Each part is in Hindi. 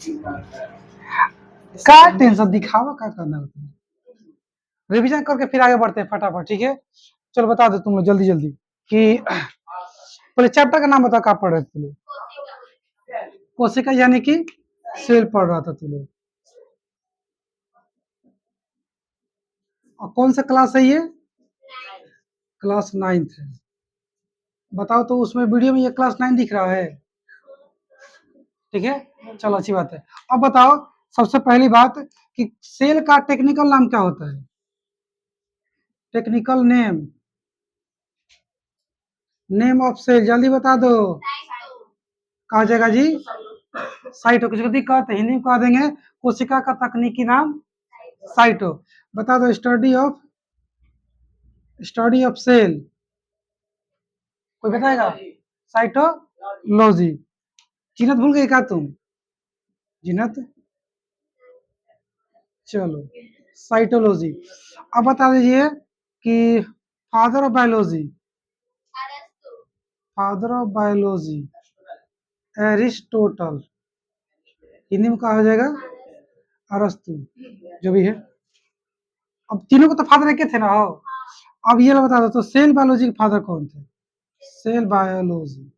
क्या टेंशन दिखावा क्या करना होता है। रिवीजन करके फिर आगे बढ़ते हैं फटाफट, ठीक है। चलो बता दो तुम लोग जल्दी जल्दी कि पहले चैप्टर का नाम बताओ, क्या पढ़ रहे थे तुम लोग? कोशिका यानी कि सेल पढ़ रहा था तुम लोग। और कौन सा क्लास है ये? क्लास 9th है। बताओ तो उसमें वीडियो में ये क्लास 9 दिख रहा है, ठीक है। चलो अच्छी बात है। अब बताओ सबसे पहली बात कि सेल का टेक्निकल नाम क्या होता है? Technical name, name of cell जल्दी बता दो। कहा जाएगा जी? साइटो। किसी को दिक्कत है हिंदी में कह देंगे कोशिका का तकनीकी नाम साइटो। बता दो स्टडी ऑफ सेल, कोई बताएगा? साइटोलॉजी। जीनत भूल गए क्या तुम? जीनत, चलो साइटोलॉजी। अब बता दीजिए कि father of biology, father of biology Aristotle. Hindi में कहा हो जाएगा अरस्तु, जो भी है। अब तीनों को तो फादर एक थे ना हो। अब ये बता दो तो सेल बायोलॉजी के फादर कौन थे? Cell biology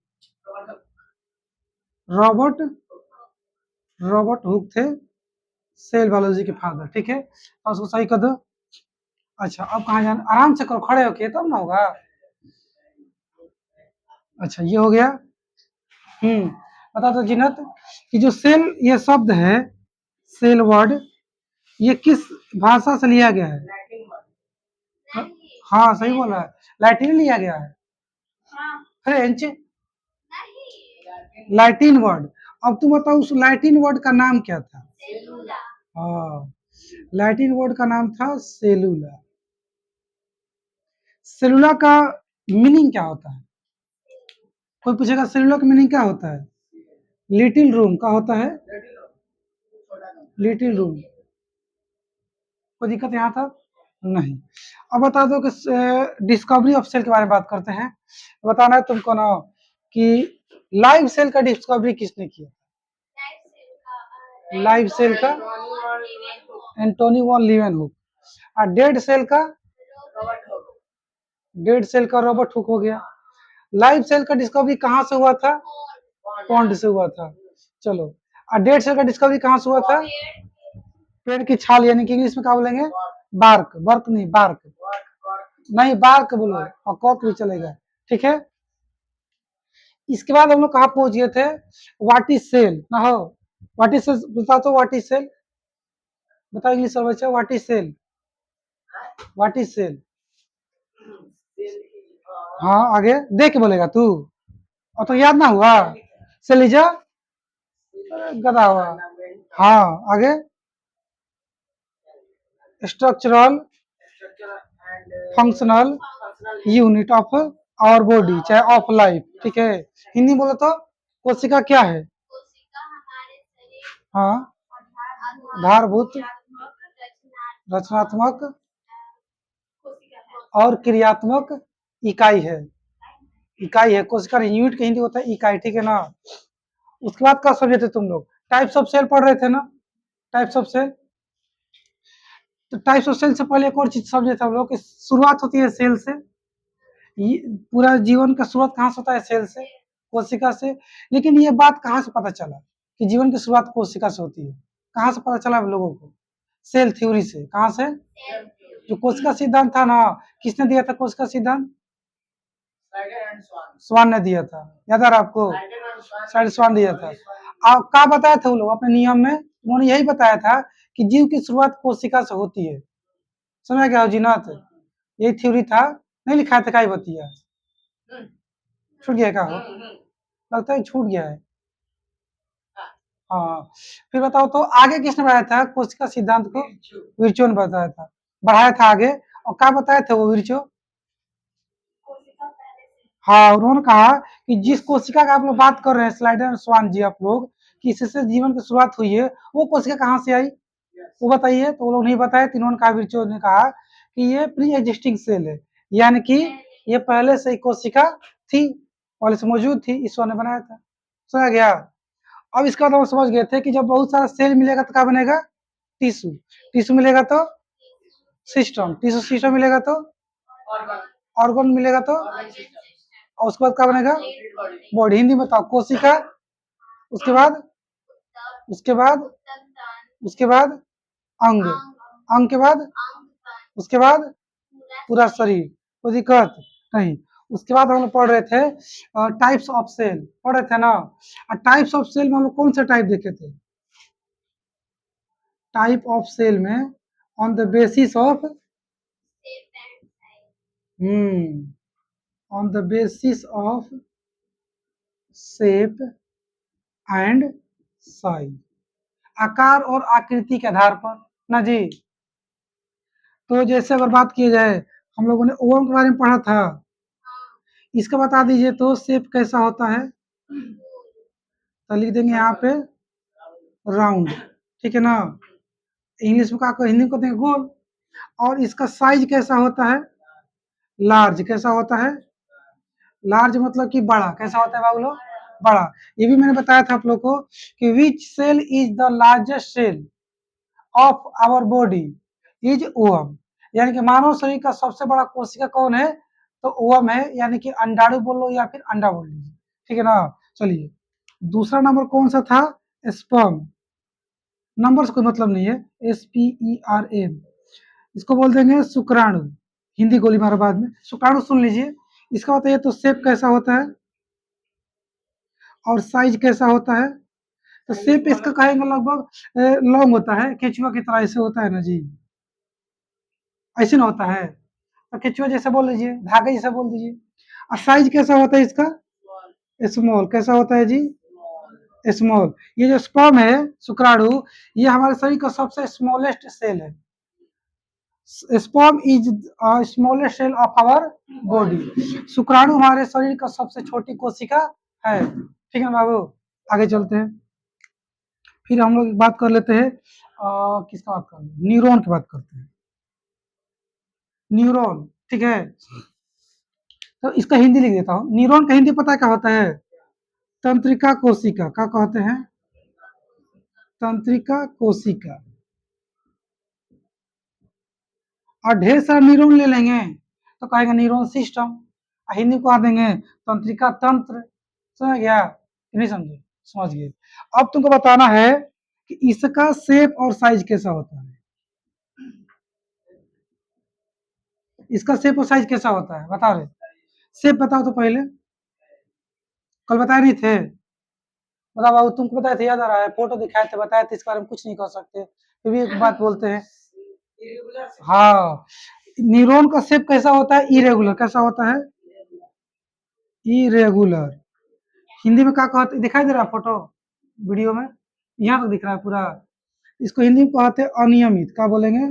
Robert Robert Hooke थे सेल बायोलॉजी के फादर, ठीक है। और उसको सही कर दो। अच्छा अब कहाँ जाना? आराम से करो, खड़े होके तब ना होगा। अच्छा ये हो गया। बता दो जिन्नत कि जो सेल ये शब्द है, सेल वर्ड, ये किस भाषा से लिया गया है? हाँ सही बोला है, लैटिन लिया गया है। French, Latin word. अब तुम बताओ उस लैटिन वर्ड का नाम क्या था? हाँ, लैटिन वर्ड का नाम था सेलुला। सेलुला का मीनिंग क्या होता है? कोई पूछेगा सेलुला का मीनिंग क्या होता है? लिटिल रूम का होता है, लिटिल रूम। कोई दिक्कत यहाँ था? नहीं। अब बता दो कि डिस्कवरी ऑफ सेल के बारे में बात करते हैं। बताना है तुमको ना कि लाइव सेल का डिस्कवरी किसने किया? लाइव सेल का एंटोनी वॉन लीवेनहुक। और डेड सेल का रॉबर्ट हुक हो गया। लाइव सेल का डिस्कवरी कहाँ से हुआ था? पॉन्ड से हुआ था। चलो, और डेड सेल का डिस्कवरी कहाँ से हुआ था? पेड़ की छाल, यानी कि इंग्लिश में क्या बोलेंगे? बार्क, वर्क नहीं बार्क, नहीं बार्क बोलो और कॉक भी चलेगा, ठीक है। इसके बाद हम लोग कहाँ पहुंच गए थे? व्हाट इज सेल ना हो। व्हाट इज सेल बता तो, व्हाट इज सेल बताओ इंग्लिश में बच्चा, what is cell? What is cell? हाँ आगे देख के बोलेगा तू, और तो याद ना हुआ। सेलिजा, गधा हुआ। हाँ आगे, structural functional unit of our body, चाहे ऑफ लाइफ, ठीक है। हिंदी बोलो तो कोशिका क्या है? हाँ, आधारभूत, रचनात्मक और क्रियात्मक इकाई है। इकाई है कोशिका, यूनिट का हिंदी होता है इकाई, ठीक है ना। उसके बाद क्या सब्जेक्ट है तुम लोग? टाइप्स ऑफ सेल पढ़ रहे थे ना, टाइप्स ऑफ सेल। तो टाइप्स ऑफ सेल से पहले एक और चीज सब्जेक्ट हम लोग की शुरुआत होती है सेल से। पूरा जीवन का शुरुआत कहाँ से होता है? सेल से, कोशिका से। लेकिन ये बात कहाँ से पता चला कि जीवन की शुरुआत कोशिका से होती है? कहाँ से पता चला लोगों को? सेल थ्योरी से। कहाँ से? जो कोशिका सिद्धांत था ना, किसने दिया था कोशिका सिद्धांत? स्वान ने दिया था, याद आ रहा आपको? शायद स्वान दिया था। आप क्या बताया था वो लोग अपने नियम में? उन्होंने यही बताया था कि जीव की शुरुआत कोशिका से होती है। समझ गया हो जीनाथ? यही थ्योरी था, नहीं लिखा था क्या बतिया? छूट गया क्या हो? लगता है छूट गया है। हाँ, फिर बताओ तो आगे किसने बढ़ाया था कोशिका सिद्धांत को? विर्चो ने बताया था, बढ़ाया था आगे। और क्या बताया था वो विर्चो? हाँ, उन्होंने कहा कि जिस कोशिका का आप लोग बात कर रहे हैं स्लाइडर और स्वान जी आप लोग, कि इससे जीवन की शुरुआत हुई है, वो कोशिका कहाँ से आई वो बताइए। तो वो लोग नहीं बताए, तो इन्होंने कहा, विर्चो ने कहा कि ये प्री एग्जिस्टिंग सेल है, यानी कि ये पहले से ही कोशिका थी, पहले से मौजूद थी, ईश्वर ने बनाया था। समझ गया? अब इसका मतलब हम समझ गए थे कि जब बहुत सारा सेल मिलेगा तो क्या बनेगा, टिश्यू, टिश्यू मिलेगा तो सिस्टम, टिश्यू सिस्टम मिलेगा तो ऑर्गन मिलेगा तो, और उसके बाद क्या बनेगा, बॉडी। हिंदी में बताओ, कोशिका, उसके बाद, उसके बाद, उसके बाद अंग, अंग के बाद, उसके बाद पूरा शरीर, कोई दिक्कत नहीं। उसके बाद हम लोग पढ़ रहे थे टाइप्स ऑफ सेल, पढ़ रहे थे ना। टाइप्स ऑफ सेल में हम लोग कौन सा टाइप देखे थे, टाइप ऑफ सेल में on the basis of, on the basis of shape and size, आकार और आकृति के आधार पर ना जी। तो जैसे अगर बात की जाए, हम लोगों ने ओवम के बारे में पढ़ा था, इसका बता दीजिए तो शेप कैसा होता है, तो लिख देंगे यहाँ पे राउंड, ठीक है ना। इंग्लिश में क्या, हिंदी में कहते हैं गोल। और इसका साइज कैसा होता है, लार्ज, कैसा होता है, लार्ज मतलब कि बड़ा, कैसा होता है बाबू लोग, बड़ा। ये भी मैंने बताया था आप लोग को कि which cell is the largest cell of our body is ovum, यानी कि मानव शरीर का सबसे बड़ा कोशिका कौन है, तो ओवम है, यानी कि अंडाणु बोल लो या फिर अंडा बोल लीजिए, ठीक है ना। चलिए, दूसरा नंबर कौन सा था, स्पर्म, नंबर से कोई मतलब नहीं है, SPERM, इसको बोल देंगे शुक्राणु, हिंदी गोली मारो बाद में, शुक्राणु सुन लीजिए। इसका बताइए तो शेप कैसा होता है और साइज कैसा होता है, तो शेप इसका कहेंगे लगभग लॉन्ग होता है, केचुआ की तरह ऐसे होता है ना जी, ऐसे ना होता है, तो केचुआ जैसा बोल लीजिए, धागे जैसा बोल दीजिए। और साइज कैसा होता है इसका, स्मॉल, कैसा होता है जी, स्मॉल। ये जो स्पर्म है, शुक्राणु, ये हमारे शरीर का सबसे स्मॉलेस्ट सेल है। Sperm is smallest cell of our body, शुक्राणु हमारे शरीर का सबसे छोटी कोशिका है, ठीक है बाबू। आगे चलते हैं, फिर हम लोग बात कर लेते हैं किसका बात कर, न्यूरॉन की बात करते हैं, न्यूरॉन, ठीक है। तो इसका हिंदी लिख देता हूँ, न्यूरॉन का हिंदी पता क्या होता है, तंत्रिका कोशिका, क्या कहते हैं, तंत्रिका कोशिका। और ढेर सारा न्यूरॉन ले लेंगे तो कहेंगे न्यूरॉन सिस्टम, हिंदी को कह देंगे तंत्रिका तंत्र, समझ गया कि नहीं समझे, समझ गए। अब तुमको बताना है कि इसका शेप और साइज कैसा होता है, इसका शेप और साइज कैसा होता है बता रहे, शेप बताओ तो पहले, कल बताए नहीं थे, बताओ बाबू, तुमको बताए थे, याद आ रहा है, फोटो दिखाए थे, बताए थे, इस बारे में कुछ नहीं कर सकते, फिर भी एक बात बोलते हैं। हाँ, न्यूरॉन का शेप कैसा होता है, इरेगुलर, कैसा होता है, इरेगुलर। हिंदी में क्या कहते, दिखाई दे रहा है फोटो वीडियो में, यहाँ तक दिख रहा है पूरा, इसको हिंदी में कहते हैं अनियमित, क्या बोलेंगे,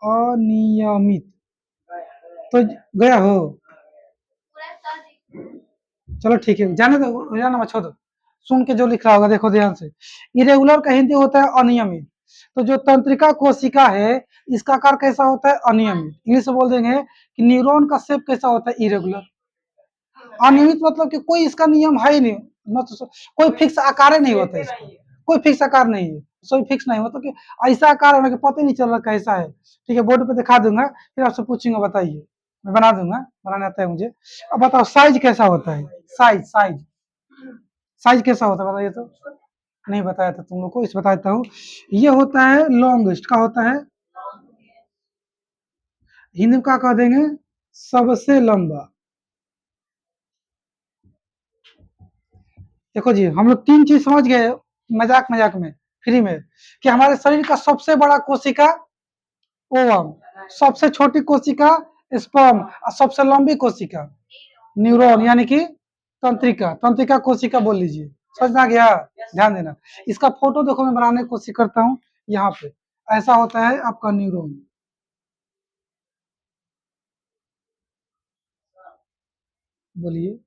अनियमित। तो गया हो, चलो ठीक है, जाने दो, जाना मत, छोड़ो, सुन के जो लिख रहा होगा देखो ध्यान से। इरेगुलर का हिंदी होता है अनियमित, तो जो तंत्रिका कोशिका है इसका आकार कैसा होता है, अनियमित। इंग्लिश में बोल देंगे कि न्यूरॉन का शेप कैसा होता है, इरेगुलर। अनियमित मतलब कि कोई इसका नियम है ही नहीं, मतलब कोई फिक्स आकार नहीं होता इसका, कोई फिक्स आकार नहीं है, कोई फिक्स नहीं मतलब कि ऐसा आकार होने के पता ही नहीं चल रहा कैसा है, ठीक है, बोर्ड पे दिखा दूंगा, फिर आपसे पूछूंगा, बताइए, मैं बना दूंगा, बनाने आता है मुझे। अब बताओ साइज कैसा होता है, साइज, साइज, साइज कैसा होता है बताइए तो, नहीं बताया था तुम लोग को, इस बताता हूँ। ये होता है लॉन्गेस्ट, का होता है, हिंदी में क्या कह देंगे, सबसे लंबा। देखो जी, हम लोग तीन चीज समझ गए मजाक मजाक में, फ्री में, कि हमारे शरीर का सबसे बड़ा कोशिका ओवम, सबसे छोटी कोशिका स्पर्म, और सबसे लंबी कोशिका न्यूरॉन, यानी कि तंत्रिका, तंत्रिका कोशिका बोल लीजिए, समझ में आ गया। ध्यान देना, इसका फोटो देखो, मैं बनाने की कोशिश करता हूँ, यहाँ पे ऐसा होता है आपका न्यूरॉन, बोलिए।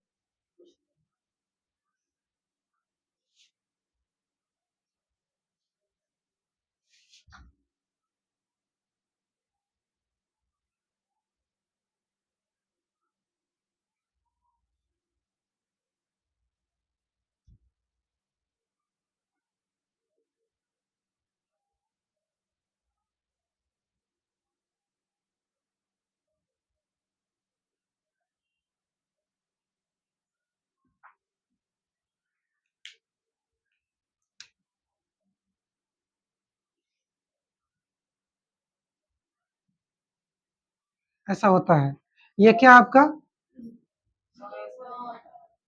ऐसा होता है। ये क्या आपका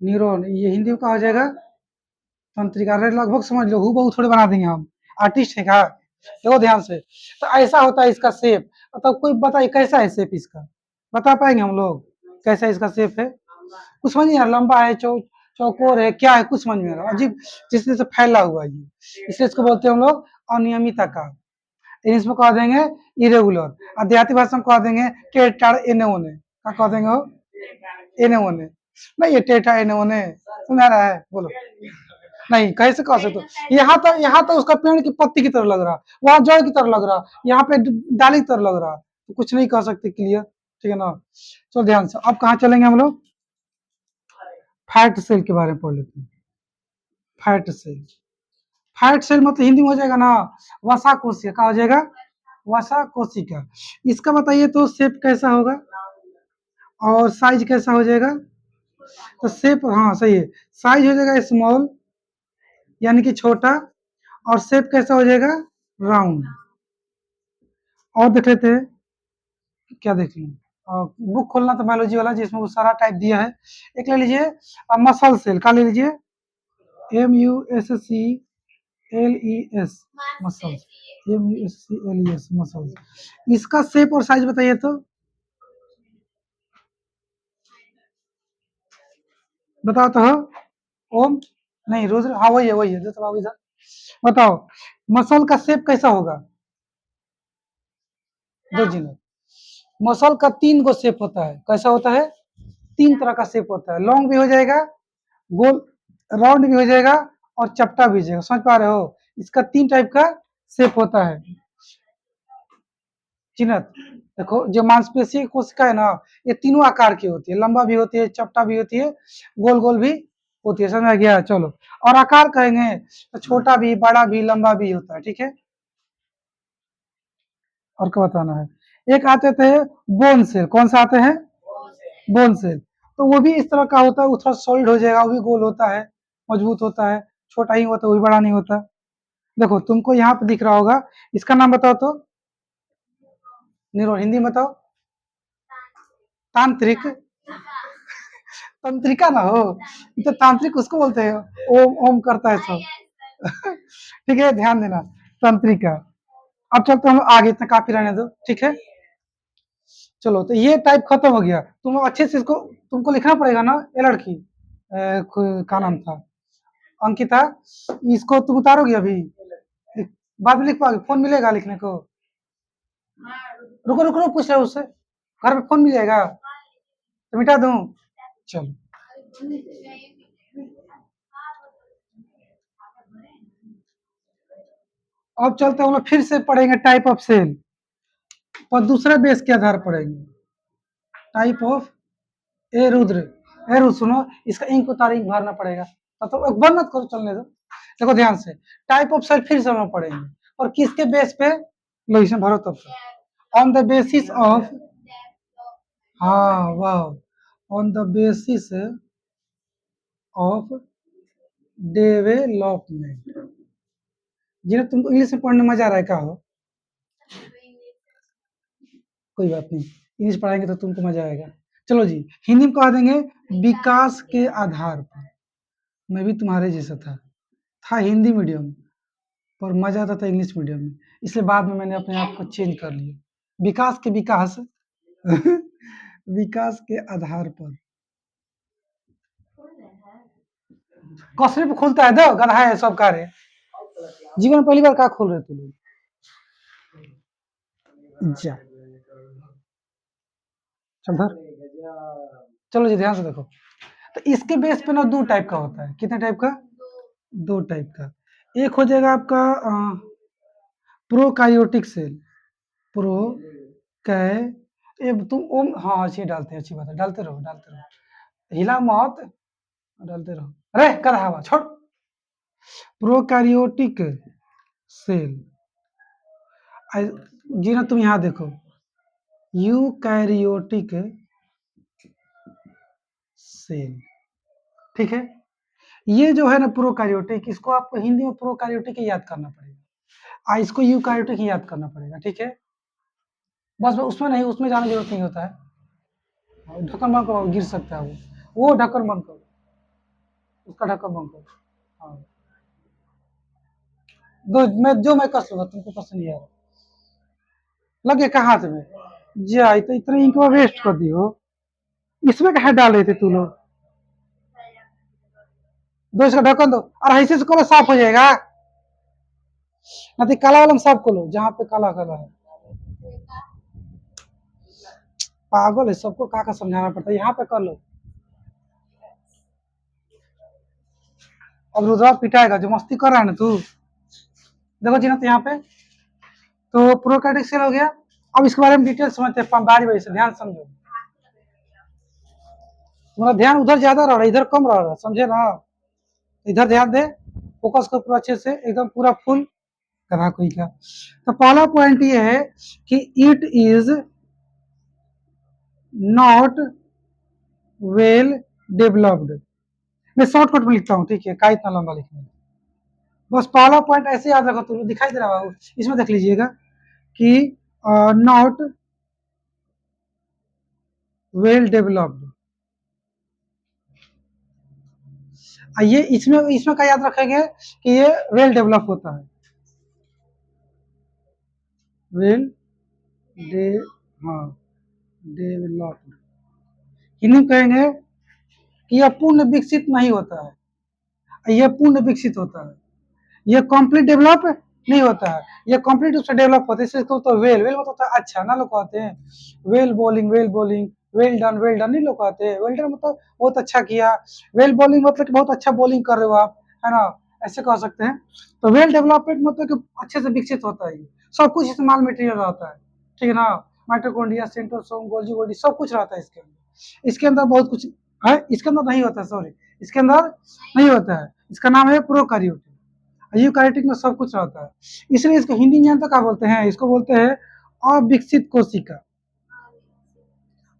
न्यूरॉन, ये हिंदी में क्या हो जाएगा तंत्रिका। अरे लगभग समझ लो, हूबहू थोड़े बना देंगे हम, आर्टिस्ट है क्या। देखो ध्यान से, तो ऐसा होता है इसका शेप। मतलब कोई बताइए कैसा है शेप इसका, बता पाएंगे हम लोग कैसा इसका शेप है। कुछ समझ नहीं आ रहा, लंबा है, चौकोर है, क्या है, कुछ समझ में आ रहा अजीब जिस तरह से फैला हुआ है ये, इसलिए इसको बोलते हैं हम लोग अनियमित आकार। इंग्लिश में कह देंगे इरेगुलर, और देहाती भाषा में कह देंगे टेढ़ एने ओने। क्या कह देंगे वो, एने ओने। नहीं ये टेढ़ा एने ओने सुना रहा है, बोलो। नहीं कैसे कह सकते हो, यहाँ तो उसका पेड़ की पत्ती की तरह लग रहा, वहां जड़ की तरह लग रहा, यहाँ पे डाली की तरह लग रहा, तो कुछ नहीं कह सकते क्लियर, ठीक है ना। चलो ध्यान से, अब कहाँ चलेंगे हम लोग, फैट सेल के बारे में पढ़ लेते हैं। फैट सेल, फैट सेल मतलब हिंदी में हो जाएगा ना वसा कोशिका। क्या हो जाएगा, वसा कोशिका। इसका बताइए तो शेप कैसा होगा और साइज कैसा हो जाएगा। तो शेप, हाँ सही है, साइज हो जाएगा स्मॉल यानी कि छोटा, और शेप कैसा हो जाएगा राउंड। और देख लेते हैं, क्या देख लें, बुक खोलना था बायोलॉजी वाला जिसमें वो सारा टाइप दिया है। एक ले लीजिए मसल सेल, का ले लीजिए MUSCLES, मसल्स, MUSCLES मसल्स। इसका शेप और साइज बताइए तो, बताओ तो हो। ओम, नहीं रुद्र, हाँ वही है जो तो इधर बताओ, मसल का शेप कैसा होगा, दो जी, मसल का 3 गो शेप होता है। कैसा होता है, 3 तरह का शेप होता है, लॉन्ग भी हो जाएगा, गोल राउंड भी हो जाएगा, और चपटा भी हो जाएगा। समझ पा रहे हो, इसका 3 टाइप का शेप होता है। चिन्हत, देखो जो मांसपेशी कोशिका है ना, ये तीनों आकार की होती है, लंबा भी होती है, चपटा भी होती है, गोल गोल भी होती है। समझ आ गया, चलो। और आकार कहेंगे तो छोटा भी, बड़ा भी, लंबा भी होता है, ठीक है। और क्या बताना है, एक आते थे बोन सेल, कौन सा आते हैं बोन सेल, तो वो भी इस तरह का होता है, वो थोड़ा सॉलिड हो जाएगा, वो भी गोल होता है, मजबूत होता है, छोटा ही होता है, वो भी बड़ा नहीं होता। देखो तुमको यहाँ पे दिख रहा होगा, इसका नाम बताओ तो, नीरो हिंदी में बताओ, तांत्रिक, तंत्रिका ना हो, ये तो तांत्रिक उसको बोलते हैं ओम ओम करता है सब। ठीक है ध्यान देना, तंत्रिका। अब चलते हम आगे, इतना काफी रहने दो, ठीक है। चलो तो ये टाइप खत्म हो गया, तुम अच्छे से इसको तुमको लिखना पड़ेगा ना, ये लड़की क्या नाम था, अंकिता, इसको तुम उतारोगी अभी, बाद में लिख पाओगे, फोन मिलेगा लिखने को। रुको रुको रुको, पूछ रहे हो उससे, घर में फोन मिल जाएगा तो मिटा दूं। चलो अब चलते हम लोग फिर से पढ़ेंगे टाइप ऑफ सेल, पर दूसरे बेस के आधार पर पढ़ेंगे। टाइप ऑफ, ए रुद्र सुनो, इसका इंक को तारीख भरना पड़ेगा, तो बंद मत करो, चलने दो। देखो ध्यान से, टाइप ऑफ सेल फिर से हम लोग पढ़ेंगे, और किसके बेस पे, लो इसमें भरो तब से, ऑन द बेसिस ऑफ, हाँ वाह, on the basis of development. जिन्हें तुमको इंग्लिश में पढ़ने मजा आ रहा है, क्या हो, कोई बात नहीं, इंग्लिश पढ़ाएंगे तो तुमको मजा आएगा। चलो जी, हिंदी में कह देंगे विकास के आधार पर। मैं भी तुम्हारे जैसा था हिंदी मीडियम, पर मजा आता था इंग्लिश मीडियम में, इसलिए बाद में मैंने अपने आप को चेंज कर लिया। विकास के विकास, विकास के आधार पर, कसरे पे खुलता है, दो गधा है सब कार्य, जीवन में पहली बार क्या खोल रहे थे लोग, जा चल धर। चलो जी ध्यान से देखो, तो इसके बेस पे ना 2 टाइप का होता है, कितने टाइप का, 2 टाइप का। एक हो जाएगा आपका प्रोकायोटिक सेल, प्रो कै, ये तुम ओम, हाँ अच्छी डालते हैं, अच्छी बात है, डालते रहो डालते रहो, हिला मत, डालते रहो, अरे कर हवा छोड़। प्रोकारियोटिक सेल, जी ना तुम यहाँ देखो, यूकैरियोटिक सेल, ठीक है। ये जो है ना प्रोकारियोटिक, इसको आपको हिंदी में प्रोकारियोटिक ही याद करना पड़ेगा, इसको यूकैरियोटिक ही याद करना पड़ेगा, ठीक है। बस उसमें नहीं, उसमें जाने की जरूरत नहीं होता है। ढक्कन बंद करो, गिर सकता है वो ढक्कन बंद करो, उसका ढक्कन बंद करो। हाँ, मैं कर लूंगा, तुमको पसंद नहीं आएगा। लगे का हाथ में जा, तो इतना इंक वेस्ट कर दियो। इसमें कहा डाल रहे थे तू लोग? दो, इसका ढक्कन दो, और ऐसे से करो, साफ हो जाएगा। ना तो काला वाला में साफ करो, जहाँ पे काला काला है। पागल है, सबको का समझाना पड़ता है, यहाँ पे कर लो। अब रुद्रा पिटाएगा, जो मस्ती कर रहा है ना तू। देखो जी ना, तो यहाँ पे तो प्रोकैटिक सेल हो गया। अब इसके बारे में डिटेल समझते हैं बारी बारी से, ध्यान समझो। तुम्हारा ध्यान उधर ज्यादा रह रहा है, इधर कम रह रहा है, समझे ना? इधर ध्यान दे, फोकस कर पूरा अच्छे से, एकदम पूरा फुल करा कोई का। तो पहला पॉइंट ये है कि it is not well developed. मैं शॉर्टकट में लिखता हूँ, ठीक है, का इतना लंबा लिखना। बस पहला पॉइंट ऐसे याद रखो, तुम दिखाई दे रहा है, इसमें देख लीजिएगा कि नॉट वेल डेवलप्ड। ये इसमें इसमें क्या याद रखेंगे कि ये वेल डेवलप होता है, वेल डे, हाँ, डेवलप्ड। हिंदी में कहेंगे कि यह पूर्ण विकसित नहीं होता है, यह पूर्ण विकसित होता है। यह कंप्लीट डेवलप नहीं होता है, यह कंप्लीट रूप से डेवलप होता है। इसलिए तो वेल वेल मतलब तो अच्छा ना, लोग कहते हैं वेल बॉलिंग, वेल डन नहीं लोग कहते हैं। वेल डन मतलब बहुत अच्छा किया, वेल बॉलिंग मतलब कि बहुत अच्छा बॉलिंग कर रहे हो आप, है ना, ऐसे कह सकते हैं। तो वेल डेवलपमेंट मतलब कि अच्छे से विकसित होता है, सब कुछ इस्तेमाल मटेरियल रहता है, ठीक है ना। माइटोकॉन्ड्रिया, सेंट्रोसोम, गोल्गी बॉडी, सब कुछ रहता है इसके अंदर। इसके अंदर बहुत कुछ है, इसके अंदर नहीं होता है, सॉरी, इसके अंदर नहीं होता है। इसका नाम है प्रोकैरियोट। यूकैरियोटिक में सब कुछ रहता है, इसलिए इसको हिंदी में तो क्या बोलते हैं, इसको बोलते हैं अविकसित कोशिका।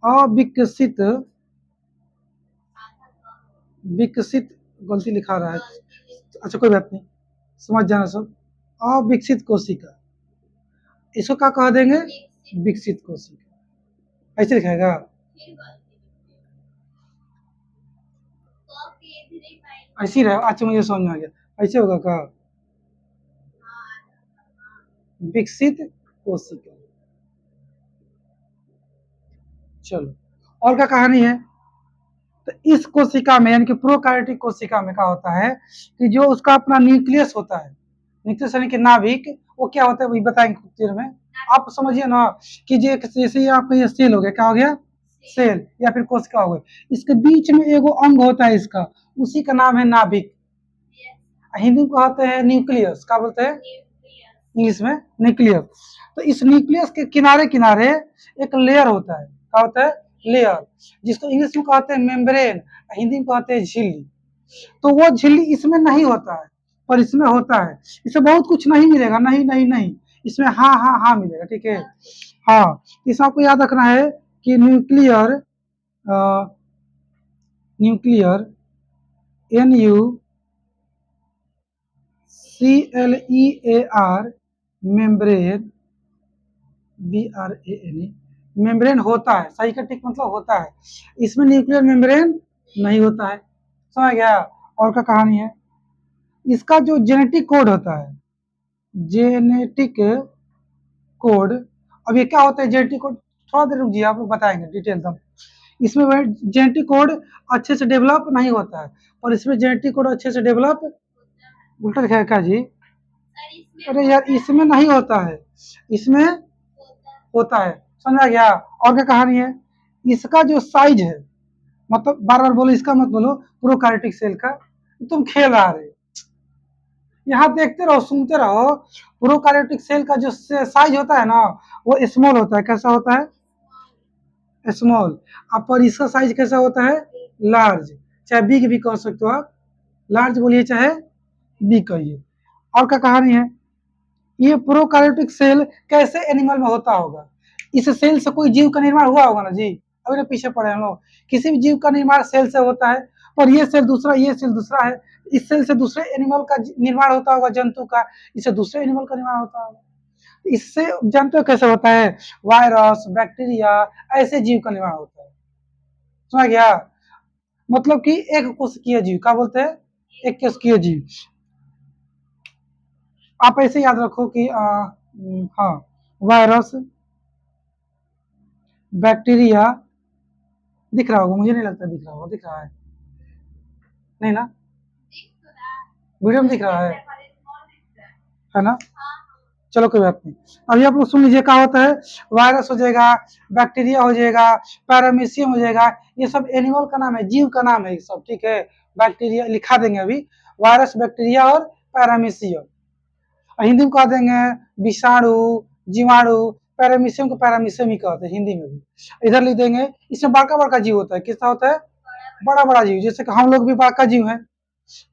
अविकसित, विकसित गलती लिखा रहा है, अच्छा कोई बात नहीं, समझ जाना सब। अविकसित कोशिका, इसको क्या कह देंगे, विकसित कोशिका, ऐसे लिखाएगा। ऐसे ही रहे, अच्छा मुझे समझ में आ गया, ऐसे होगा क्या, विकसित कोशिका। चलो, और क्या कहानी है। तो इस कोशिका में, यानी कि प्रोकैरियोटिक कोशिका में क्या होता है कि जो उसका अपना न्यूक्लियस होता है, न्यूक्लियस यानी कि नाभिक, वो क्या होता है वही बताएंगे कुछ देर में। आप समझिए ना कि जैसे आपका ये सेल हो गया, क्या हो गया, सेल या फिर कोशिका हो गई, इसके बीच में एगो अंग होता है इसका, उसी का नाम है नाभिक। हिंदी में कहते हैं न्यूक्लियस, क्या बोलते हैं इंग्लिश में, न्यूक्लियस। तो इस न्यूक्लियस के किनारे किनारे एक लेयर होता है, क्या होता है, लेयर, जिसको इंग्लिश में कहते हैं मेम्ब्रेन, हिंदी में कहते हैं झिल्ली। तो वो झिल्ली इसमें नहीं होता है, पर इसमें होता है। इसमें बहुत कुछ नहीं मिलेगा, नहीं नहीं नहीं, इसमें हाँ हाँ हाँ मिलेगा, ठीक है। हाँ, इसमें आपको याद रखना है कि nuclear, nuclear, NU CLEAR, membrane, BRANE, membrane होता है, सही का टिक मतलब होता है। इसमें न्यूक्लियर मेम्ब्रेन नहीं होता है, समझ गया। और क्या कहानी है, इसका जो जेनेटिक कोड होता है, जेनेटिक कोड, अब ये क्या होता है जेनेटिक कोड, थोड़ा देर रुक जाइए, आप लोग बताएंगे डिटेल तब। इसमें जेनेटिक कोड अच्छे से डेवलप नहीं होता है, और इसमें जेनेटिक कोड अच्छे से डेवलप, उल्टा दिखाया क्या जी, अरे यार इसमें नहीं होता है, इसमें होता है, समझा गया। और क्या कहानी है, इसका जो साइज है, मतलब बार बार बोलो इसका मत बोलो, प्रोकैरियोटिक सेल का, तुम खेल आ रहे, यहाँ देखते रहो, सुनते रहो। प्रोकैरियोटिक सेल का जो साइज होता है ना, वो स्मॉल होता है, कैसा होता है, स्मॉल। अब पर इसका साइज कैसा होता है, लार्ज, चाहे बिग भी कह सकते हो आप, लार्ज बोलिए चाहे बिग कहिए। और क्या कहानी है, ये प्रोकैरियोटिक सेल कैसे एनिमल में होता होगा, इस सेल से कोई जीव का निर्माण हुआ होगा ना जी, अभी ना पीछे पड़े हम लोग, किसी भी जीव का निर्माण सेल से होता है, और ये सेल दूसरा, ये सेल दूसरा है, इस सेल से दूसरे एनिमल का निर्माण होता होगा, जंतु का, इससे दूसरे एनिमल का निर्माण होता होगा। इससे जानते हो कैसे होता है? वायरस, बैक्टीरिया, ऐसे जीव का निर्माण होता है। समझ गया? मतलब कि एक कोशिकीय जीव, क्या बोलते हैं? एक कोशिकीय जीव। आप ऐसे याद रखो कि हाँ, वायरस, बैक्टीरिया, दिख रहा होगा, मुझे नहीं लगता दिख रहा होगा, दिख रहा है नहीं ना? वीडियो में दिख रहा है ना? चलो कोई बात नहीं। अभी आप लोग सुन लीजिए क्या होता है। वायरस हो जाएगा, बैक्टीरिया हो जाएगा, पैरामीशियम हो जाएगा, ये सब एनिमल का नाम है, जीव का नाम है ये सब, ठीक है? बैक्टीरिया लिखा देंगे अभी, वायरस, बैक्टीरिया और पैरामीशियम। हिंदी में कह देंगे विषाणु, जीवाणु, पैरामीशियम को पैरामीशियम ही कहते हैं हिंदी में भी। इधर लिख देंगे, इसमें बड़का बड़का जीव होता है, किसका होता है? बड़ा बड़ा जीव, जैसे कि हम लोग भी बड़का जीव है,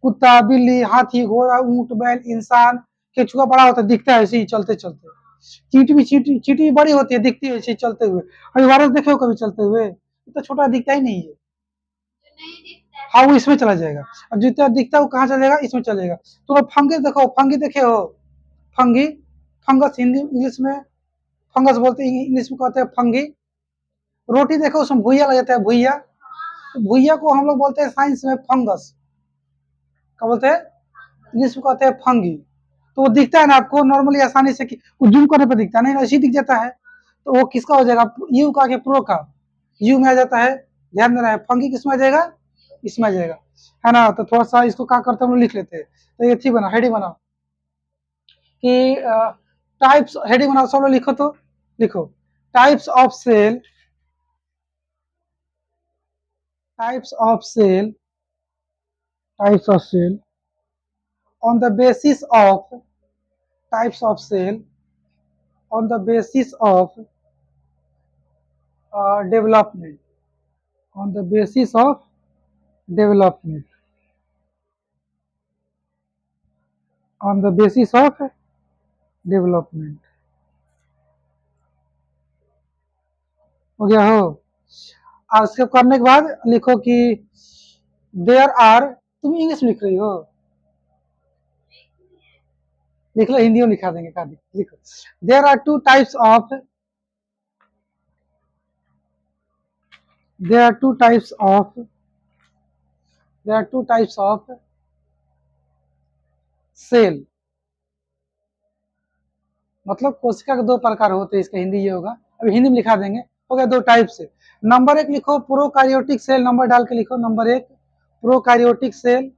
कुत्ता, बिल्ली, हाथी, घोड़ा, ऊंट, बैल, इंसान। केचुआ बड़ा होता है, दिखता है ऐसे ही चलते चलते। चींटी भी, चींटी भी बड़ी होती है, दिखती है ऐसे ही चलते हुए। अभी वायरस देखे हो कभी चलते हुए? तो छोटा दिखता ही नहीं है। हाँ, वो इसमें चला जाएगा। अब जितना दिखता है वो कहाँ चलेगा? इसमें चलेगा। तो अब फंगी देखो, फंगी देखे हो? फंगी, फंगस हिंदी इंग्लिश में फंगस बोलते हैं, इंग्लिश में कहते हैं फंगी। रोटी देखो, उसमें भुइया लग जाता है, भुइया। भुइया को हम लोग बोलते हैं साइंस में फंगस। क्या बोलते हैं? इंग्लिश में कहते हैं फंगी। तो वो दिखता है ना आपको नॉर्मली, आसानी से जूम करने पर दिखता नहीं, ऐसे दिख जाता है। तो वो किसका हो जाएगा? यू का, प्रो का, यू में आ जाता है। ध्यान देना है, फंगी किस में आ जाएगा? इसमें आ जाएगा, है ना? तो थोड़ा सा इसको क्या करते हैं, हम लोग लिख लेते हैं। तो ये थी बना, हेडिंग बनाओ कि टाइप्स, हेडिंग बनाओ, सब लोग लिखो, तो लिखो types of cell, types of cell, types of cell on the basis of, types of cell on the basis of development, on the basis of development, on the basis of development। हो गया हो? और उसके करने के बाद लिखो कि देयर आर, तुम इंग्लिश लिख रही हो, लिख लो, हिंदी में लिखा देंगे, का लिखो। There are two types of, there are two types of, there are two types of cell. मतलब कोशिका के दो प्रकार होते हैं, इसका हिंदी ये होगा, अभी हिंदी में लिखा देंगे। हो गया दो टाइप से। नंबर एक लिखो प्रोकारियोटिक सेल, नंबर डाल के लिखो, नंबर एक प्रोकारियोटिक सेल,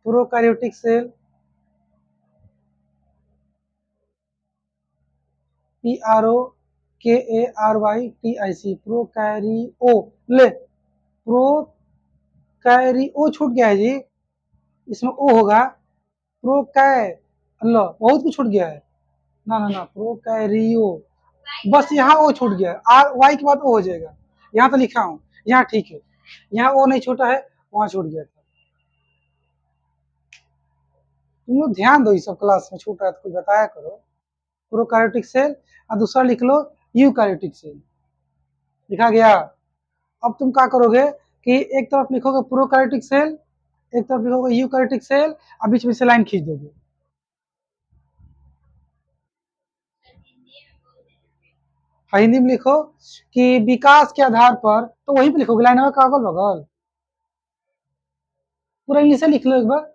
प्रोकारियोटिक सेल, PROKARYTIC, प्रोकैरियो, ले प्रोकैरियो छूट गया है जी, इसमें ओ होगा, प्रोकै, लो बहुत कुछ छूट गया है, ना ना ना, प्रोकैरियो, बस यहाँ ओ छूट गया है, आर वाई के बाद ओ हो जाएगा। यहाँ तो लिखा हूँ, यहाँ ठीक है, यहाँ ओ नहीं छूटा है, वहां छूट गया था। तुम लोग ध्यान दो, इस सब क्लास में छूट रहा है तो कुछ बताया करो। प्रोकैरियोटिक सेल, और दूसरा लिख लो यूकैरियोटिक सेल। लिखा गया? अब तुम क्या करोगे कि एक तरफ लिखोगे प्रोकैरियोटिक सेल, एक तरफ लिखोगे यूकैरियोटिक सेल, और बीच में से लाइन खींच दोगे। हिंदी में लिखो कि विकास के आधार पर, तो वहीं पे लिखोगे लाइन का अगल बगल, पूरा इंग्लिश से लिख लो एक बार।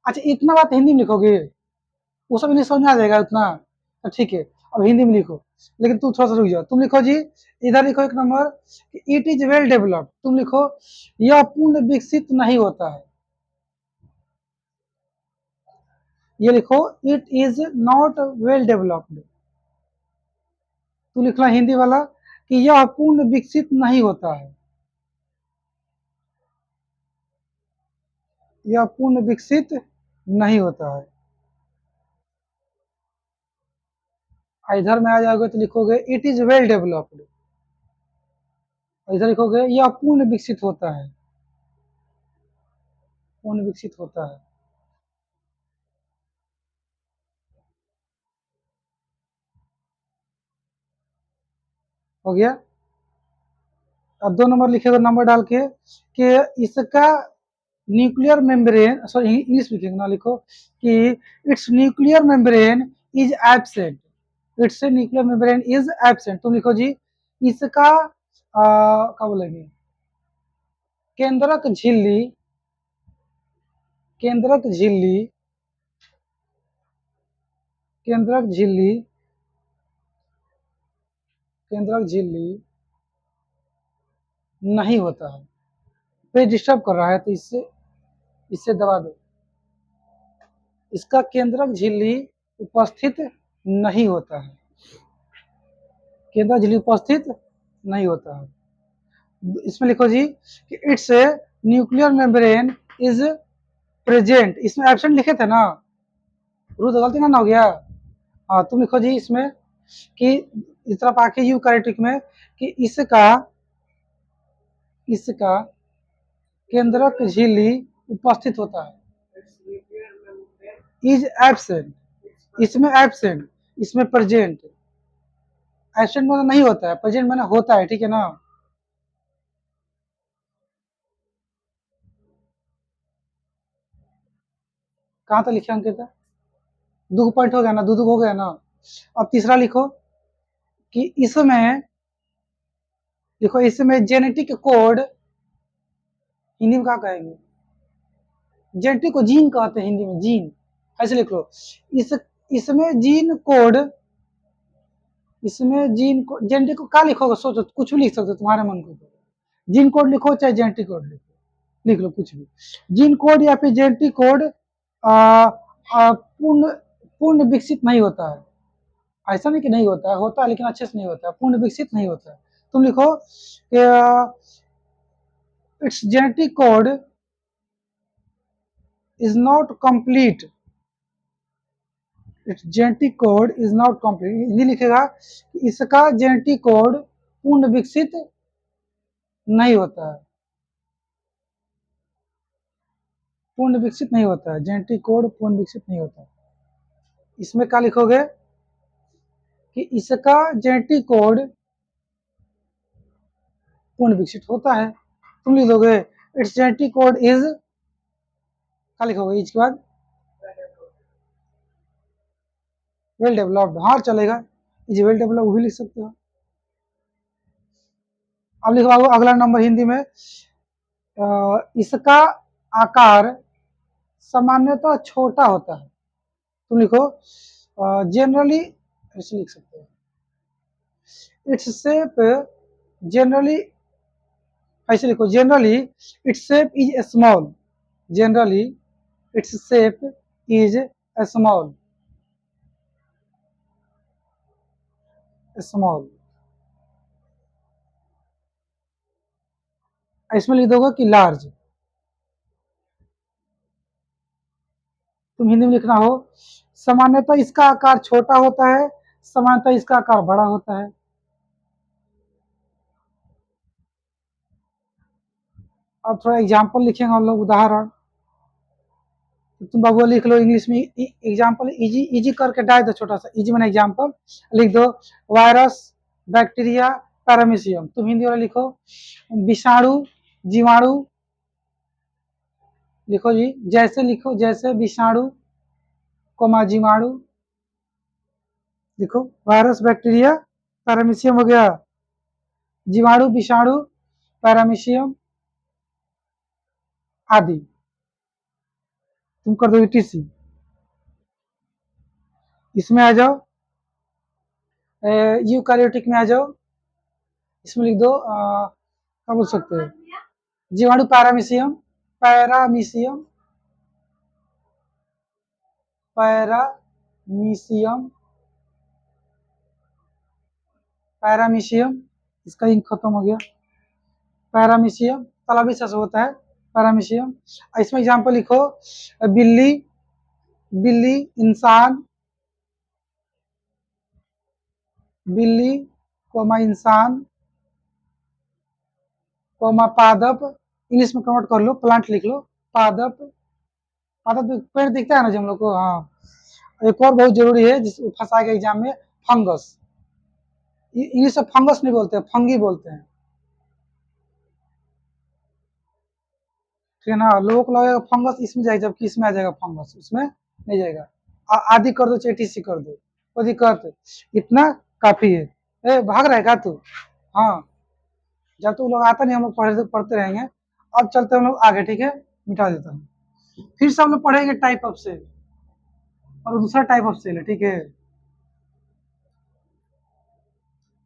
अच्छा, इतना बात हिंदी में लिखोगे, वो सब इंग्लिश समझ में आ जाएगा उतना, तो ठीक है। अब हिंदी में लिखो, लेकिन तुम थोड़ा सा रुक जाओ, तुम लिखो जी, इधर लिखो एक number, it is well developed, तुम लिखो यह पूर्ण विकसित नहीं होता है। ये लिखो it is not well developed, तू लिखना हिंदी वाला कि यह पूर्ण विकसित नहीं होता है, यह पूर्ण विकसित नहीं होता है। इधर में आ जाओगे तो लिखोगे इट इज वेल डेवलप्ड, इधर लिखोगे यह पूर्ण विकसित होता है, पूर्ण विकसित होता है। हो गया? अब दो नंबर लिखेगा, नंबर डाल के कि इसका न्यूक्लियर मेम्ब्रेन, सॉरी इंग्लिश लिखेंगे ना, लिखो कि it's nuclear membrane is absent, it's nuclear membrane is absent. तुम लिखो जी इसका क्या बोलेंगे, केंद्रक झिल्ली, केंद्रक झिल्ली, केंद्रक झिल्ली, केंद्रक झिल्ली नहीं होता है। पेज डिस्टर्ब कर रहा है तो इससे इससे दबा दो। इसका केंद्रक झिल्ली उपस्थित नहीं होता है, केंद्रक झिल्ली उपस्थित नहीं होता है। इसमें लिखो जी कि it's nuclear membrane is present, इसमें एब्सेंट लिखे थे ना, रू तो गलती ना हो गया। हाँ तुम लिखो जी इसमें कि इस तरफ आके यूकैरियोटिक में कि इसका, इसका केंद्रक झिल्ली उपस्थित होता है, इज एब्सेंट, इसमें एब्सेंट, इसमें प्रेजेंट। एब्सेंट माना नहीं होता है, प्रेजेंट माना होता है, ठीक है ना। कहाँ तक लिखे अंकिता, दो पॉइंट हो गया ना, दो हो गया ना। अब तीसरा लिखो कि इसमें, देखो इसमें जेनेटिक कोड, हिंदी में क्या कहेंगे, जेनेटिक को जीन कहते हैं हिंदी में, जीन, ऐसे लिख लो। इस इसमें जीन कोड, इसमें जीन कोड, जेनेटिक को क्या लिखोगे सोचो, कुछ भी लिख सकते हो तुम्हारे मन को, जीन कोड लिखो चाहे जेनेटिक कोड लिखो, लिख लो कुछ भी, जीन कोड या फिर जेनेटिक कोड पूर्ण पूर्ण विकसित नहीं होता है। ऐसा नहीं कि नहीं होता है, होता है लेकिन अच्छे से नहीं होता है, पूर्ण विकसित नहीं होता है। तुम लिखो it's genetic code is not complete, it's genetic code is not complete, Hindi लिखेगा कि इसका जेनेटिक कोड पूर्ण विकसित नहीं होता है, पूर्ण विकसित नहीं होता है, जेनेटिक कोड पूर्ण विकसित नहीं होता है। इसमें क्या लिखोगे कि इसका जेनेटिक कोड पूर्ण विकसित होता है। तुम लिख दोगे इट्स जेनेटिक कोड इज, क्या लिखोगे इसके बाद, वेल डेवलप्ड, हाँ चलेगा, इज वेल डेवलप्ड वो भी लिख सकते हो। अब लिखो अगला नंबर हिंदी में, इसका आकार सामान्यतः छोटा होता है। तुम लिखो जनरली, ऐसे लिख सकते हो, इट्स शेप जनरली, ऐसे लिखो generally its shape is small, generally its shape is small, small. इसमें लिख दोगे कि लार्ज, तुम हिंदी में लिखना हो सामान्यतः इसका आकार छोटा होता है, सामान्यतः इसका आकार बड़ा होता है। अब थोड़ा एग्जाम्पल लिखेंगे हम लोग, उदाहरण, तो तुम बाबू लिख लो इंग्लिश में एग्जाम्पल, इजी इजी करके डाल दो, छोटा सा इजी मैंने एग्जाम्पल लिख दो, वायरस, बैक्टीरिया, पैरामीशियम। तुम हिंदी वाला लिखो विषाणु, जीवाणु, लिखो जी जैसे, लिखो जैसे विषाणु कोमा जीवाणु, लिखो वायरस, बैक्टीरिया, पैरामीशियम हो गया, जीवाणु, विषाणु, पैरामीशियम आदि। तुम कर दो टीसी। इसमें आ जाओ, यूकैरियोटिक में आ जाओ, इसमें लिख दो क्या बोल सकते हैं, जीवाणु, पैरामीशियम, पैरामीशियम, पैरामीशियम, पैरामीशियम, इसका इंक खत्म हो गया, पैरामीशियम तलाबी से होता है, पैरामीशियम। इसमें एग्जाम्पल लिखो बिल्ली, बिल्ली, इंसान, बिल्ली कोमा इंसान कोमा पादप, इंग्लिश में कन्वर्ट कर लो, प्लांट लिख लो, पादप, पादप पेड़ दिखता है ना जो हम लोग को, हाँ। एक और बहुत जरूरी है जिस फंसाएगा एग्जाम में, फंगस, इंग्लिश में फंगस नहीं बोलते हैं, फंगी बोलते हैं। ठीक है ना। लोगों को लगेगा फंगस इसमें जाएगा, जबकि इसमें आ जाएगा फंगस, उसमें नहीं जाएगा। आदि कर दो चाहे टीसी कर दो, कोई दिक्कत, इतना काफी है। ए भाग रहा है क्या तू? हाँ, जब तक लोग आता नहीं हम लोग पढ़ते रहेंगे। अब चलते हम लोग आगे, ठीक है, मिटा देता हूँ। फिर से हम लोग पढ़ेंगे टाइप ऑफ सेल, और दूसरा टाइप ऑफ सेल है, ठीक है।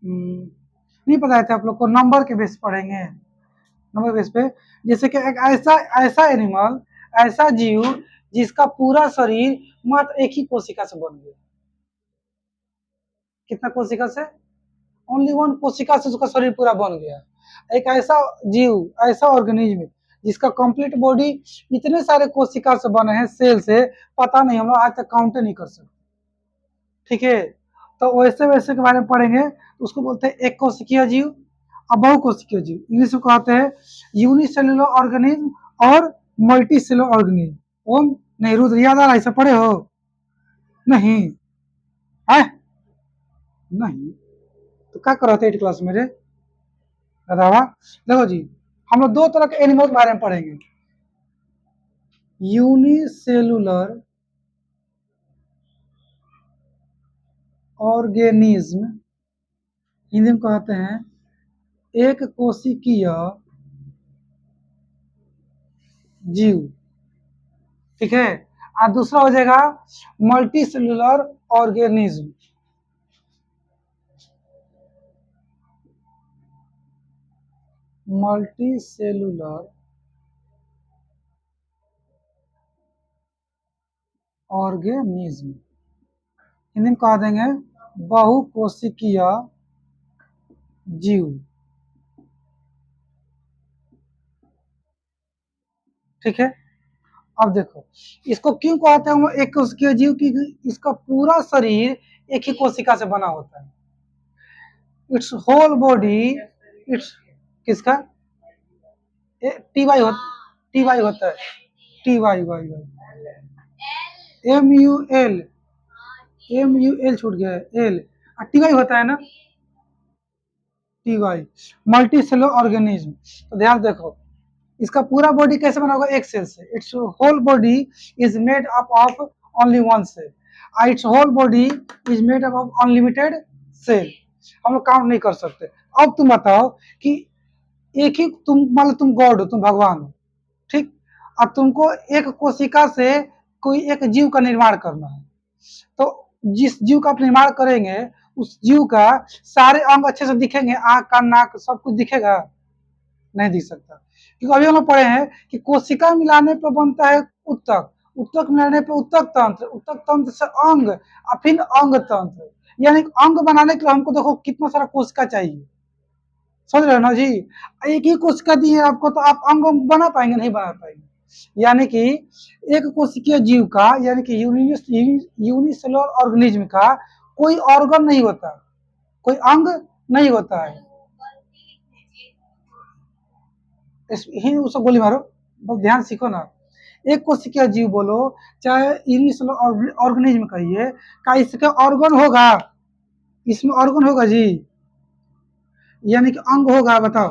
नहीं पता था आप लोग को, नंबर के बेस पढ़ेंगे, नंबर बेस पे। जैसे कि एक ऐसा ऐसा एनिमल, ऐसा जीव जिसका पूरा शरीर मात्र एक ही कोशिका से बन गया। कितना कोशिका से? ओनली वन कोशिका से उसका शरीर पूरा बन गया। एक ऐसा जीव, ऐसा ऑर्गेनिज्म जिसका कंप्लीट बॉडी इतने सारे कोशिका से बने हैं, सेल से, पता नहीं, हम लोग आज तक काउंट नहीं कर सकते, ठीक है। तो वैसे वैसे के बारे में पढ़ेंगे, उसको बोलते हैं एक कोशिकीय जीव और बहुकोशिकीय जीव। इंग्लिश में कहते हैं यूनिसेलुलर ऑर्गेनिज्म और मल्टी सेलुलर ऑर्गेनिज्म। ओम नहीं, रुद्र याद आ रहा है, ऐसा पढ़े हो? नहीं है? नहीं तो क्या कर रहे थे 8 क्लास में रे रावा? देखो जी, हम लोग दो तरह के एनिमल के बारे में पढ़ेंगे, यूनिसेलुलर ऑर्गेनिज्म, हिंदी में कहते हैं एक कोशिकीय जीव, ठीक है। और दूसरा हो जाएगा multi cellular organism. Multi cellular organism, Hindi में कह देंगे बहुकोशिकीय जीव, ठीक है। अब देखो, इसको क्यों कहते हैं हम एक कोशिकीय जीव की? इसका पूरा शरीर एक ही कोशिका से बना होता है। इट्स होल बॉडी, इट्स किसका? टी वाई होता है, T Y Y Y, M U L छूट गया है, एल, टी वाई होता है ना, T Y, multicellular organism. तो ध्यान देखो, इसका पूरा बॉडी कैसे बना होगा? एक सेल से। It's whole body is made up of only one cell, it's whole body is made up of unlimited cell. हम लोग काउंट नहीं कर सकते। अब तुम बताओ कि एक ही, तुम मान लो तुम गॉड हो, तुम भगवान हो, ठीक। अब तुमको एक कोशिका से कोई एक जीव का निर्माण करना है, तो जिस जीव का आप निर्माण करेंगे, उस जीव का सारे अंग अच्छे से दिखेंगे, आंख कान नाक सब कुछ दिखेगा? नहीं दिख सकता। क्योंकि अभी हम लोग पढ़े हैं कि कोशिका मिलाने पर बनता है उत्तक, उत्तक मिलाने पर उत्तक तंत्र, उत्तक तंत्र से अंग और फिर अंग तंत्र। यानी अंग बनाने के लिए हमको देखो कितना सारा कोशिका चाहिए, समझ रहे हो ना जी? एक ही कोशिका दी है आपको, तो आप अंग बना पाएंगे? नहीं बना पाएंगे। यानी कि एक कोशिकीय जीव का, यानी कि यूनिसेलुलर ऑर्गेनिज्म का कोई ऑर्गन नहीं होता, कोई अंग नहीं होता है। ही उसको गोली मारो, बस ध्यान सीखो ना। एक कोशिकीय जीव बोलो चाहे यूनिसेलुलर ऑर्गेनिज्म कहिए, का इसका ऑर्गन होगा? इसमें ऑर्गन होगा जी? यानी कि अंग होगा? बताओ,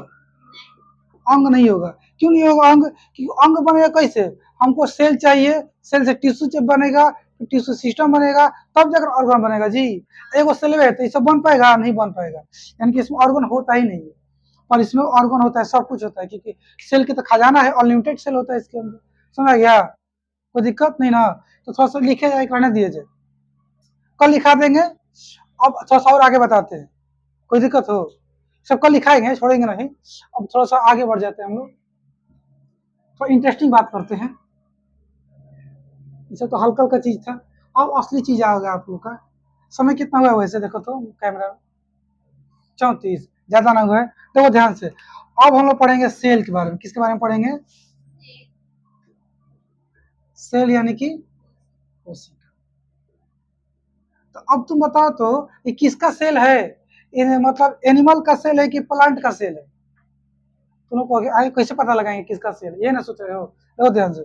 अंग नहीं होगा। क्यों नहीं होगा अंग? क्योंकि अंग बनेगा कैसे? हमको सेल चाहिए, सेल से टिश्यू बनेगा, फिर टिश्यू सिस्टम बनेगा, तब जाकर ऑर्गन बनेगा जी। एगो सेल है तो ये सब बन पाएगा? नहीं बन पाएगा। यानी कि इसमें ऑर्गन होता ही नहीं है, और इसमें ऑर्गन होता है, सब कुछ होता है, क्योंकि सेल की तो खजाना है, अनलिमिटेड सेल होता है इसके अंदर। समझ गया? कोई दिक्कत नहीं ना? तो थोड़ा सा लिखे जाए, कहने दिए जाए, कल लिखा देंगे। अब थोड़ा सा और आगे बताते हैं, कोई दिक्कत हो? सबका लिखाएंगे, छोड़ेंगे नहीं। अब थोड़ा सा आगे बढ़ जाते हैं हम लोग, थोड़ा इंटरेस्टिंग बात करते हैं। इसे तो हल्का हल्का चीज था, अब असली चीज आ गया आप लोग का। समय कितना हुआ वैसे देखो तो कैमरा में? 34, ज्यादा ना हुआ है। देखो ध्यान से, अब हम लोग पढ़ेंगे सेल के बारे में। किसके बारे में पढ़ेंगे? सेल यानी कि कोशिका। तो अब तुम बताओ तो ये किसका सेल है? मतलब एनिमल का सेल है कि प्लांट का सेल है? तुम लोग कहोगे आगे कैसे पता लगाएंगे किसका सेल? ये ना सोच रहे हो? देखो ध्यान से,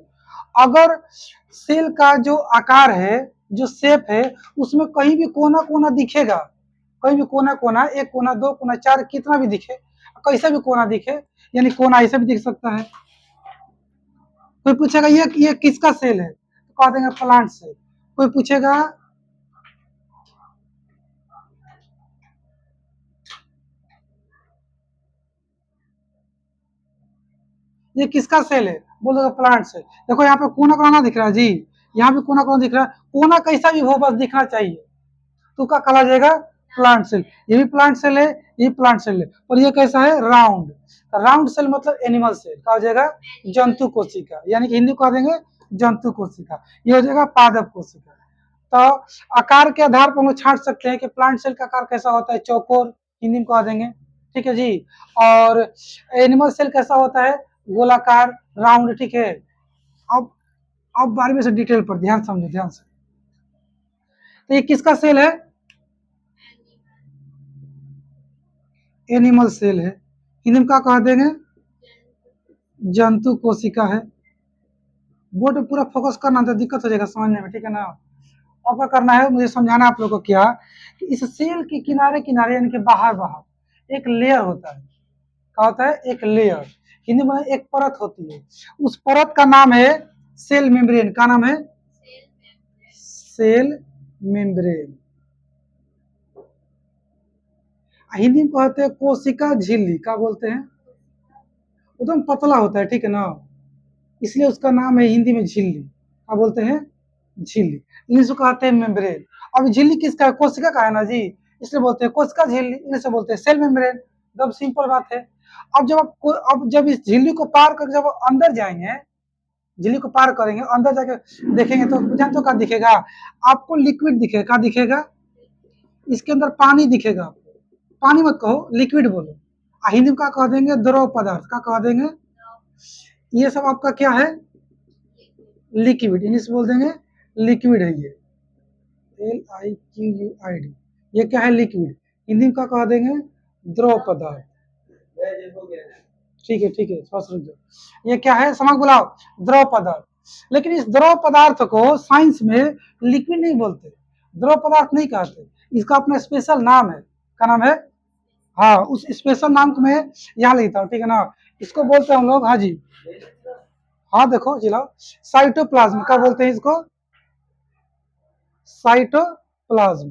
अगर सेल का जो आकार है, जो शेप है, उसमें कहीं भी कोना कोना दिखेगा, कहीं भी कोना कोना, एक कोना, दो कोना, चार, कितना भी दिखे, कैसा भी कोना दिखे, यानी कोना ऐसा भी दिख सकता है, कोई पूछेगा ये किसका सेल है, तो कह देंगे प्लांट सेल। कोई पूछेगा ये किसका सेल है, बोलेगा प्लांट सेल। देखो यहाँ पे कोना कोना दिख रहा है जी, यहाँ पे कोना कोना दिख रहा है, कोना कैसा भी हो बस दिखना चाहिए, तो क्या कहा जाएगा प्लांट सेल। ये भी प्लांट सेल है, ये प्लांट सेल है। और ये कैसा है राउंड, राउंड सेल मतलब एनिमल सेल, कहा हो जाएगा जंतु कोशिका, यानी कि हिंदी कह देंगे जंतु कोशिका। ये हो जाएगा पादप कोशिका। तो आकार के आधार पर हम लोग छांट सकते हैं कि प्लांट सेल का आकार कैसा होता है, चौकोर, हिंदी में कह देंगे, ठीक है जी। और एनिमल सेल कैसा होता है, गोलाकार, राउंड, ठीक है। अब अब बारे में से डिटेल पर ध्यान समझो, ध्यान से। तो ये किसका सेल है, एनिमल सेल है, हिंदी में क्या कह देंगे जंतु कोशिका है। बोर्ड पे पूरा फोकस करना तो दिक्कत हो जाएगा समझने में, ठीक है ना। अब क्या करना है मुझे समझाना आप लोगों को क्या, कि इस सेल के किनारे किनारे यानी कि बाहर बाहर एक लेयर होता है, क्या होता है एक लेयर, हिंदी में एक परत होती है, उस परत का नाम है सेल मेम्ब्रेन। का नाम है सेल मेम्ब्रेन। हिंदी में कहते हैं कोशिका झिल्ली, क्या बोलते हैं, एकदम पतला होता है, ठीक है ना, इसलिए उसका नाम है हिंदी में झिल्ली। क्या बोलते हैं झिल्ली, इंग्लिश में कहते हैं मेम्ब्रेन। अब झिल्ली किसका है, कोशिका का है ना जी, इसलिए बोलते हैं कोशिका झिल्ली, इंग्लिश में बोलते हैं सेल मेम्ब्रेन। एकदम सिंपल बात है। अब जब इस झिल्ली को पार कर जब अंदर जाएंगे, झिल्ली को पार करेंगे, अंदर जाके देखेंगे तो जानते हो क्या दिखेगा आपको, लिक्विड दिखेगा। क्या दिखेगा, इसके अंदर पानी दिखेगा, पानी मत कहो लिक्विड बोलो, हिंदी में क्या कह देंगे द्रव पदार्थ। क्या कह देंगे, ये सब आपका क्या है लिक्विड, इंग्लिश बोल देंगे लिक्विड है ये, LIQUID, ये क्या है लिक्विड, हिंदी में क्या कह देंगे द्रव पदार्थ। ठीक है ठीक है, थोड़ा सा रुक जाओ। ये क्या है समझ बुलाओ, द्रव पदार्थ। लेकिन इस द्रव पदार्थ को साइंस में लिक्विड नहीं बोलते, द्रव पदार्थ नहीं कहते, इसका अपना स्पेशल नाम है। क्या नाम है, हाँ उस स्पेशल नाम को मैं यहाँ लिखता हूँ, ठीक है ना। इसको बोलते हैं हम लोग, हाँ जी, हाँ देखो जिलाओ, साइटोप्लाज्म। क्या बोलते हैं इसको, साइटोप्लाज्म,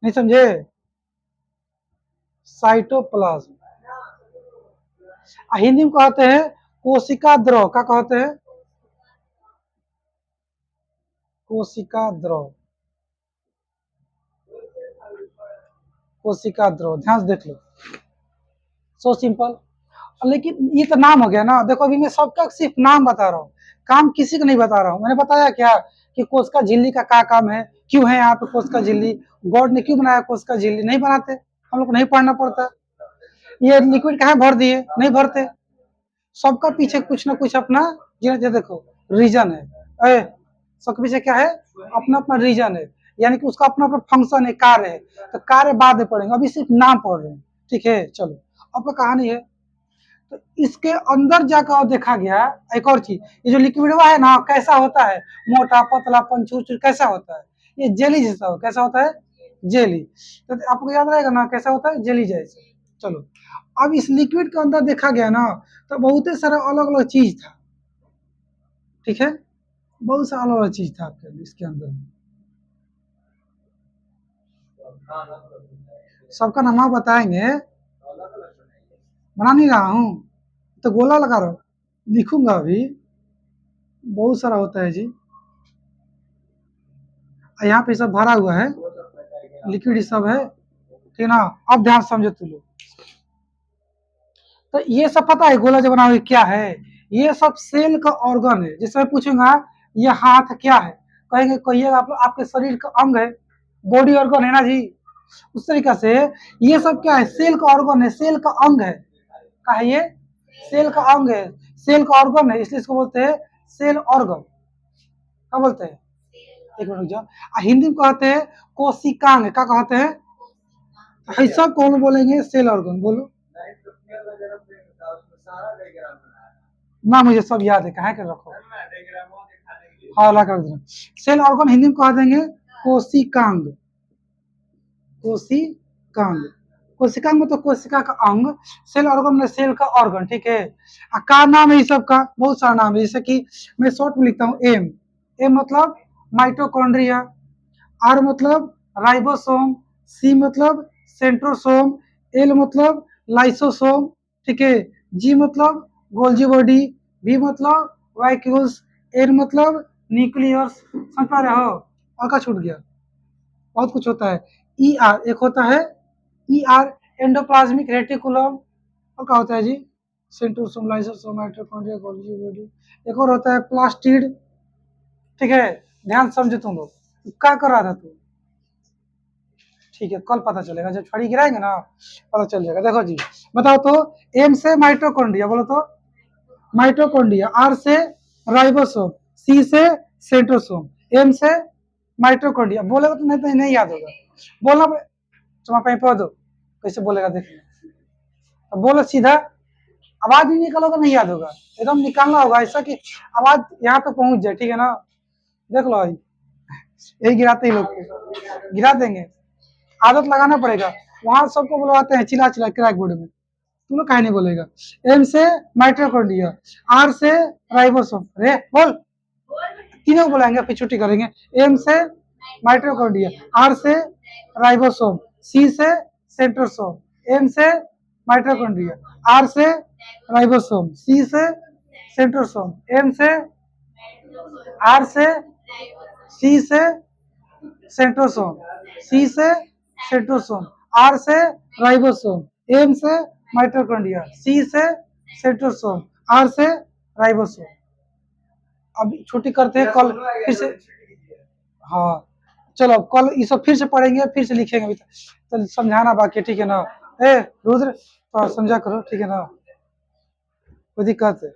नहीं समझे, साइटोप्लाज्म। हिंदी में कहते हैं कोशिका द्रव। क्या कहते हैं, कोशिका द्रव, कोशिका द्रव, ध्यान से देख लो, सो सिंपल। लेकिन ये तो नाम हो गया ना, देखो अभी मैं सबका सिर्फ नाम बता रहा हूँ, काम किसी को नहीं बता रहा हूँ। मैंने बताया क्या कि कोशिका झिल्ली का क्या काम है, क्यों है यहाँ पे कोशिका झिल्ली, गॉड ने क्यों बनाया कोशिका झिल्ली, नहीं बनाते, हम लोग को नहीं पढ़ना पड़ता। ये लिक्विड कहाँ भर दिए, नहीं भरते, सबका पीछे कुछ ना कुछ अपना देखो रीजन है, सबके पीछे क्या है अपना अपना रीजन है, यानी कि उसका अपना अपना फंक्शन है, कार्य है। तो कार्य बाद में पढ़ेंगे, अभी सिर्फ नाम पढ़ रहे हैं, ठीक है। चलो अब कहानी है, तो इसके अंदर जाकर और देखा गया एक और चीज, ये जो लिक्विड हुआ है ना कैसा होता है, मोटा पतला पंचूर कैसा होता है, ये जेली जैसा हो, कैसा होता है जेली। तो आपको याद रहेगा ना कैसा होता है जेली जैसा। चलो अब इस लिक्विड के अंदर देखा गया ना, तो बहुत सारा अलग अलग चीज था, ठीक है, बहुत सारा अलग अलग चीज था आपके इसके अंदर। सबका नाम आप बताएंगे, बना नहीं रहा हूँ तो गोला लगा रहा हूँ, लिखूंगा अभी, बहुत सारा होता है जी। यहाँ पे सब भरा हुआ है लिक्विड सब है, ठीक है ना। अब ध्यान समझो तुम लोग, तो ये सब पता है गोला जो बना हुआ क्या है, ये सब सेल का ऑर्गन है। जिसमें पूछूंगा ये हाथ क्या है, कहेंगे कहिएगा आप आपके शरीर का अंग है, बॉडी ऑर्गन है ना जी। उस तरीका से ये सब क्या है सेल का ऑर्गन है, सेल का अंग है, क्या है ये सेल का अंग है, सेल का ऑर्गन है, इसलिए इसको बोलते हैं सेल ऑर्गन। क्या बोलते हैं, एक मिनट रुक जाओ, हिंदी में कहते हैं कोशिकांग। क्या कहते हैं, ऐसा कौन बोलेंगे सेल ऑर्गन, बोलो ना, मुझे सब याद है, कहाँ के रखो, हाँ ला कर दो। सेल ऑर्गन हिंदी में कह देंगे कोशिकांग, कोशिकांग, कोशिका मतलब कोशिका का अंग, सेल ऑर्गन मतलब सेल का ऑर्गन, ठीक है। का नाम है इस सब का, बहुत सारा नाम है, जैसे कि मैं शॉर्ट में लिखता हूँ एम। एम मतलब माइटोकॉन्ड्रिया, आर मतलब राइबोसोम, सी मतलब सेंट्रोसोम, एल मतलब लाइसोसोम, ठीक है। जी मतलब गोल्जी बॉडी, बी मतलब वाइक्यूल्स, एन मतलब न्यूक्लियस। समझ पा रहे हो? और का छूट गया? बहुत कुछ होता है। ई आर एक होता है, ई आर एंडोप्लाज्मिक रेटिकुलम, और क्या होता है जी? Centrosome, lysosome, mitochondria, Golgi body. एक और होता है प्लास्टिड, ठीक है। ध्यान समझे तुम लोग, क्या कर रहा था तू? ठीक है, कल पता चलेगा, जब छड़ी गिराएंगे ना पता चल जाएगा। देखो जी, बताओ तो, एम से माइटोकॉन्ड्रिया, बोलो तो माइटोकॉन्ड्रिया, आर से राइबोसोम, सी से सेंट्रोसोम, एम से माइटोकॉन्ड्रिया। बोलेगा तो नहीं, तो नहीं याद होगा। बोलना चुमा पे पढ़ दो, कैसे बोलेगा देखना। तो बोलो सीधा, आवाज नहीं निकालोगे नहीं याद होगा, एकदम निकालना होगा ऐसा कि आवाज यहाँ पे पहुंच जाए, ठीक है ना। देख लो भाई, यही गिराते ही लोग को गिरा देंगे, आदत लगाना पड़ेगा। वहां सबको बुलवाते हैं चिल्ला चिल्ला क्रैक बोर्ड में, तुम लोग कहीं नहीं बोलेगा। एम से माइटोकॉन्ड्रिया, आर से राइबोसोम, रे बोल, तीनों को बुलाएंगे फिर छुट्टी करेंगे। एम से माइटोकॉन्ड्रिया, आर से राइबोसोम, सी से सेंट्रोसोम, एम से माइटोकॉन्ड्रिया, आर से राइबोसोम, सी से सेंट्रोसोम, एम से, आर से, सी से सेंट्रोसोम, सी से सेंट्रोसोम, आर से राइबोसोम, एम से माइटोकॉन्ड्रिया, सी से सेंट्रोसोम, आर से राइबोसोम। अब छुट्टी करते हैं, कल फिर से। हाँ, चलो कल ये सब फिर से पढ़ेंगे, फिर से लिखेंगे अभी तो समझाना बाकी है, ठीक है ना। ए रुद्र, थोड़ा समझा करो, ठीक है ना, कोई दिक्कत है?